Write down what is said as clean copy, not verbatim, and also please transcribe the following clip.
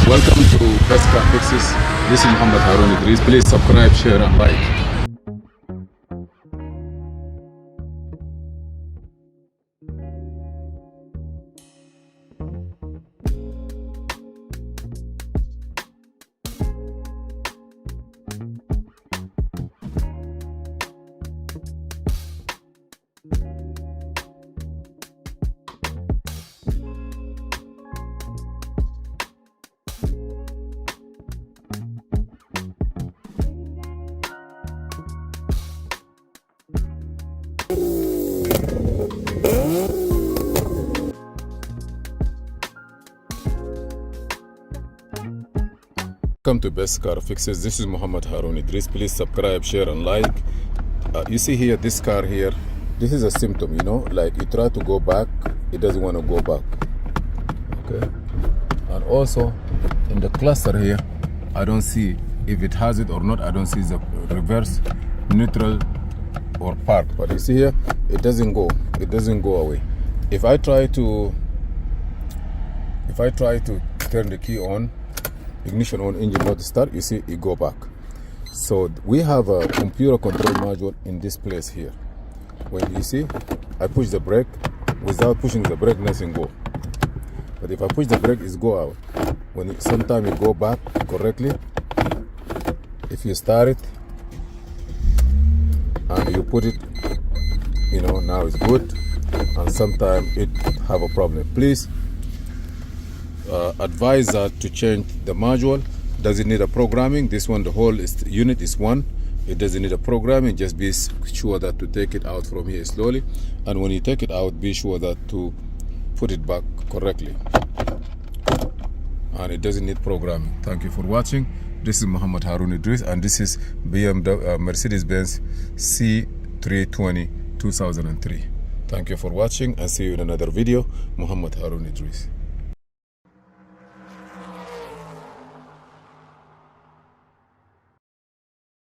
Welcome to Best Car Fixes. This is Mohamed Harun Idris. Please subscribe, share and like. Welcome to Best Car Fixes. This is Mohamed Harun Idris. Please subscribe, share and like. You see here, this car here, this is a symptom, you know, like you try to go back, it doesn't want to go back. Okay. And also in the cluster here, I don't see if it has it or not. I don't see the reverse, neutral or park. But you see here, it doesn't go away. If I try to turn the key on, ignition on, engine motor start, you see it go back. So we have a computer control module in this place here. When you see I push the brake, without pushing the brake nothing go, but if I push the brake it's go out. When sometimes you go back correctly, if you start it and you put it, you know, now it's good, and sometimes it have a problem. Please advise that to change the module. Does it need a programming? This one, the whole unit is one. It doesn't need a programming. Just be sure that to take it out from here slowly, and when you take it out, be sure that to put it back correctly, and it doesn't need programming. Thank you for watching. This is Mohamed Harun Idris, and this is Mercedes-Benz C320 2003. Thank you for watching, and see you in another video. Mohamed Harun Idris.